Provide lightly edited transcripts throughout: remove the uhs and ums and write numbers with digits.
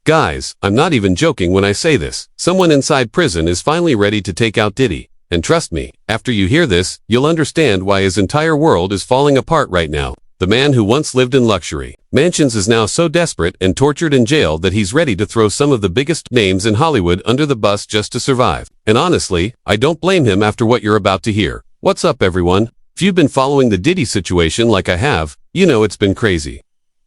Guys, I'm not even joking when I say this. Someone inside prison is finally ready to take out Diddy. And trust me, after you hear this, you'll understand why his entire world is falling apart right now. The man who once lived in luxury mansions is now so desperate and tortured in jail that he's ready to throw some of the biggest names in Hollywood under the bus just to survive. And honestly, I don't blame him after what you're about to hear. What's up, everyone? If you've been following the Diddy situation like I have, you know it's been crazy.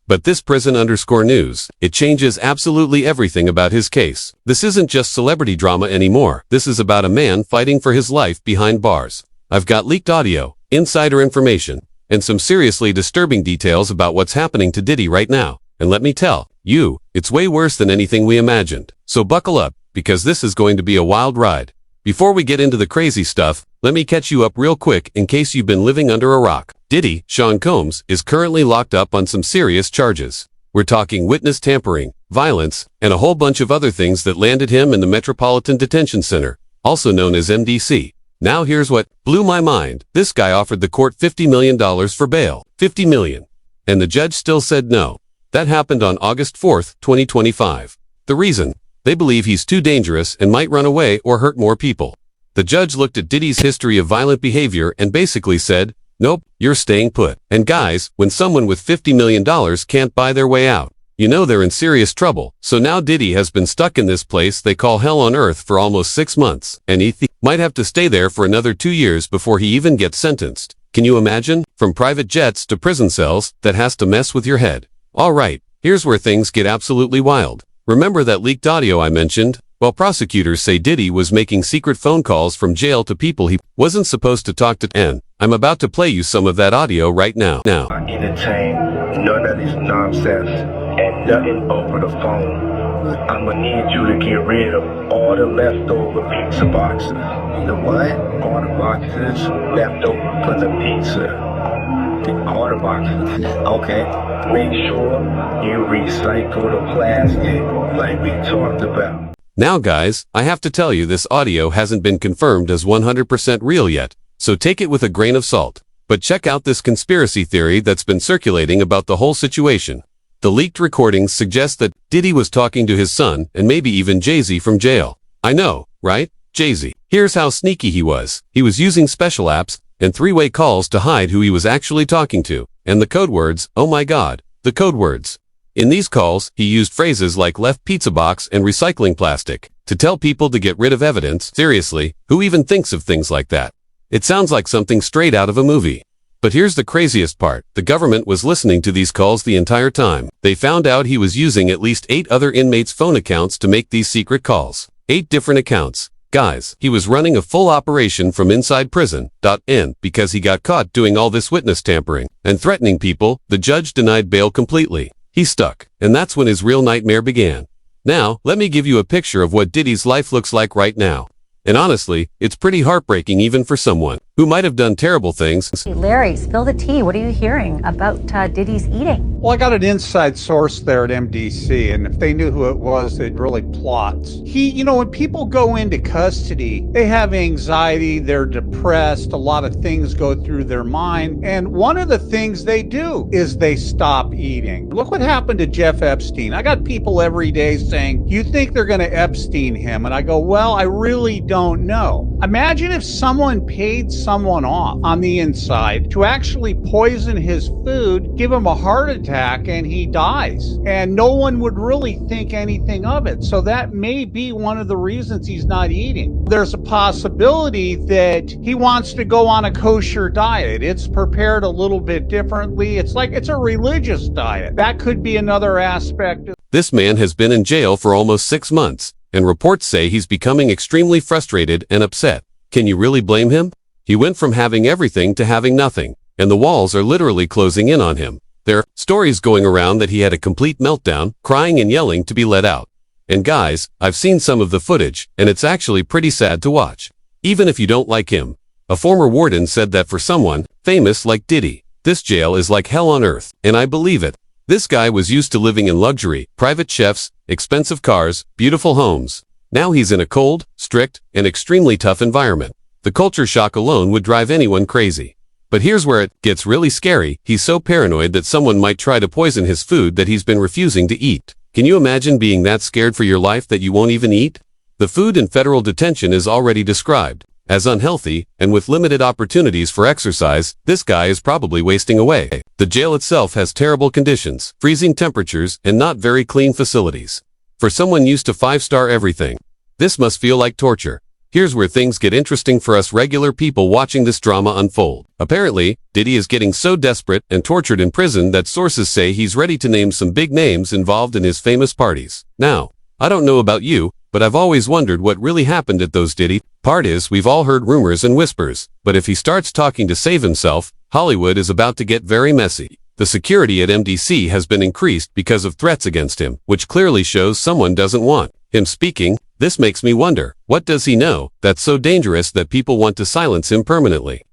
But this prison_news, it changes absolutely everything about his case. This isn't just celebrity drama anymore. This is about a man fighting for his life behind bars. I've got leaked audio, insider information, and some seriously disturbing details about what's happening to Diddy right now. And let me tell you, it's way worse than anything we imagined. So buckle up, because this is going to be a wild ride. Before we get into the crazy stuff, let me catch you up real quick in case you've been living under a rock. Diddy, Sean Combs, is currently locked up on some serious charges. We're talking witness tampering, violence, and a whole bunch of other things that landed him in the Metropolitan Detention Center, also known as MDC. Now here's what blew my mind. This guy offered the court $50 million for bail. $50 million. And the judge still said no. That happened on August 4th, 2025. The reason? They believe he's too dangerous and might run away or hurt more people. The judge looked at Diddy's history of violent behavior and basically said, nope, you're staying put. And guys, when someone with $50 million can't buy their way out, you know they're in serious trouble. So now Diddy has been stuck in this place they call hell on earth for almost 6 months, and he might have to stay there for another 2 years before he even gets sentenced. Can you imagine? From private jets to prison cells, that has to mess with your head. Alright, here's where things get absolutely wild. Remember that leaked audio I mentioned? Well, prosecutors say Diddy was making secret phone calls from jail to people he wasn't supposed to talk to, and I'm about to play you some of that audio right now. I entertain none of this nonsense and nothing over the phone. I'ma need you to get rid of all the leftover pizza boxes. The what? All the boxes left over for the pizza. All the boxes. Okay. Make sure you recycle the plastic like we talked about. Now guys, I have to tell you this audio hasn't been confirmed as 100% real yet, so take it with a grain of salt. But check out this conspiracy theory that's been circulating about the whole situation. The leaked recordings suggest that Diddy was talking to his son and maybe even Jay-Z from jail. I know, right? Jay-Z. Here's how sneaky he was. He was using special apps and three-way calls to hide who he was actually talking to. And the code words, oh my god, the code words. In these calls, he used phrases like left pizza box and recycling plastic to tell people to get rid of evidence. Seriously, who even thinks of things like that? It sounds like something straight out of a movie. But here's the craziest part. The government was listening to these calls the entire time. They found out he was using at least 8 other inmates' phone accounts to make these secret calls. 8 different accounts. Guys, he was running a full operation from inside prison. And because he got caught doing all this witness tampering and threatening people, the judge denied bail completely. He's stuck, and that's when his real nightmare began. Now, let me give you a picture of what Diddy's life looks like right now. And honestly, it's pretty heartbreaking even for someone who might have done terrible things. Hey, Larry, spill the tea. What are you hearing about Diddy's eating? Well, I got an inside source there at MDC, and if they knew who it was, they'd really plot. When people go into custody, they have anxiety, they're depressed, a lot of things go through their mind, and one of the things they do is they stop eating. Look what happened to Jeff Epstein. I got people every day saying, you think they're going to Epstein him? And I go, well, I really don't know. Imagine if someone paid someone off on the inside to actually poison his food, give him a heart attack, and he dies. And no one would really think anything of it. So that may be one of the reasons he's not eating. There's a possibility that he wants to go on a kosher diet. It's prepared a little bit differently. It's a religious diet. That could be another aspect. This man has been in jail for almost 6 months, and reports say he's becoming extremely frustrated and upset. Can you really blame him? He went from having everything to having nothing, and the walls are literally closing in on him. There are stories going around that he had a complete meltdown, crying and yelling to be let out. And guys, I've seen some of the footage, and it's actually pretty sad to watch. Even if you don't like him. A former warden said that for someone famous like Diddy, this jail is like hell on earth, and I believe it. This guy was used to living in luxury, private chefs, expensive cars, beautiful homes. Now he's in a cold, strict, and extremely tough environment. The culture shock alone would drive anyone crazy. But here's where it gets really scary. He's so paranoid that someone might try to poison his food that he's been refusing to eat. Can you imagine being that scared for your life that you won't even eat? The food in federal detention is already described as unhealthy, and with limited opportunities for exercise, this guy is probably wasting away. The jail itself has terrible conditions, freezing temperatures, and not very clean facilities. For someone used to five-star everything, this must feel like torture. Here's where things get interesting for us regular people watching this drama unfold. Apparently, Diddy is getting so desperate and tortured in prison that sources say he's ready to name some big names involved in his famous parties. Now, I don't know about you, but I've always wondered what really happened at those Diddy parties. We've all heard rumors and whispers, but if he starts talking to save himself, Hollywood is about to get very messy. The security at MDC has been increased because of threats against him, which clearly shows someone doesn't want him speaking. This makes me wonder, what does he know that's so dangerous that people want to silence him permanently?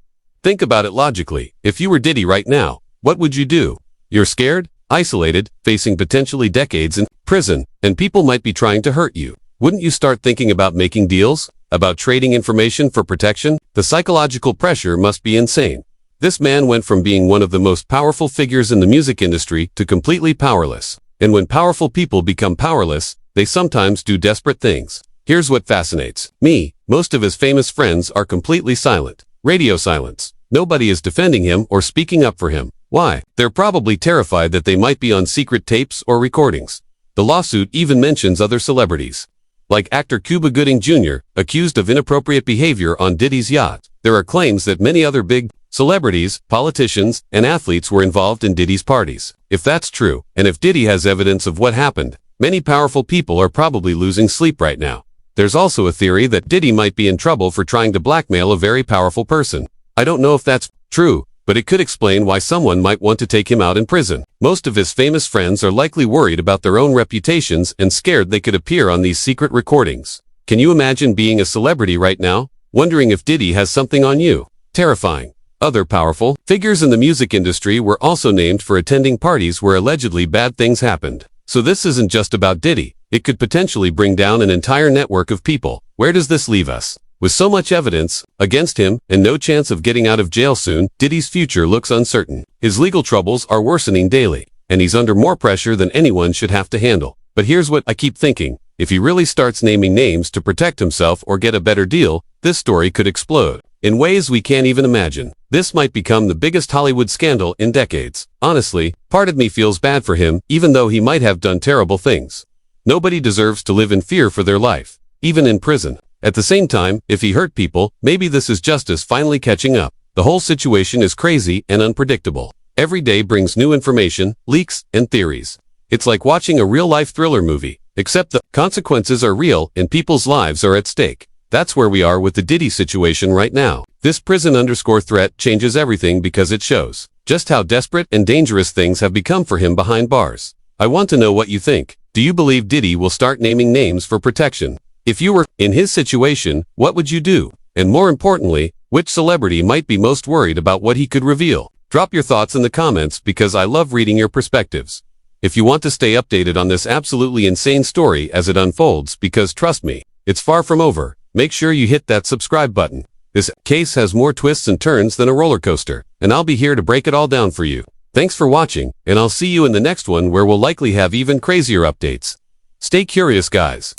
Think about it logically. If you were Diddy right now, what would you do? You're scared, isolated, facing potentially decades in prison, and people might be trying to hurt you. Wouldn't you start thinking about making deals? About trading information for protection? The psychological pressure must be insane. This man went from being one of the most powerful figures in the music industry to completely powerless. And when powerful people become powerless, they sometimes do desperate things. Here's what fascinates me. Most of his famous friends are completely silent. Radio silence. Nobody is defending him or speaking up for him. Why? They're probably terrified that they might be on secret tapes or recordings. The lawsuit even mentions other celebrities, like actor Cuba Gooding Jr., accused of inappropriate behavior on Diddy's yacht. There are claims that many other big celebrities, politicians, and athletes were involved in Diddy's parties. If that's true, and if Diddy has evidence of what happened, many powerful people are probably losing sleep right now. There's also a theory that Diddy might be in trouble for trying to blackmail a very powerful person. I don't know if that's true, but it could explain why someone might want to take him out in prison. Most of his famous friends are likely worried about their own reputations and scared they could appear on these secret recordings. Can you imagine being a celebrity right now, wondering if Diddy has something on you? Terrifying. Other powerful figures in the music industry were also named for attending parties where allegedly bad things happened. So this isn't just about Diddy. It could potentially bring down an entire network of people. Where does this leave us? With so much evidence against him and no chance of getting out of jail soon, Diddy's future looks uncertain. His legal troubles are worsening daily, and he's under more pressure than anyone should have to handle. But here's what I keep thinking. If he really starts naming names to protect himself or get a better deal, this story could explode in ways we can't even imagine. This might become the biggest Hollywood scandal in decades. Honestly, part of me feels bad for him, even though he might have done terrible things. Nobody deserves to live in fear for their life, even in prison. At the same time, if he hurt people, maybe this is justice finally catching up. The whole situation is crazy and unpredictable. Every day brings new information, leaks, and theories. It's like watching a real-life thriller movie, except the consequences are real and people's lives are at stake. That's where we are with the Diddy situation right now. This prison_threat changes everything because it shows just how desperate and dangerous things have become for him behind bars. I want to know what you think. Do you believe Diddy will start naming names for protection? If you were in his situation, what would you do? And more importantly, which celebrity might be most worried about what he could reveal? Drop your thoughts in the comments because I love reading your perspectives. If you want to stay updated on this absolutely insane story as it unfolds, because trust me, it's far from over, make sure you hit that subscribe button. This case has more twists and turns than a roller coaster, and I'll be here to break it all down for you. Thanks for watching, and I'll see you in the next one where we'll likely have even crazier updates. Stay curious, guys.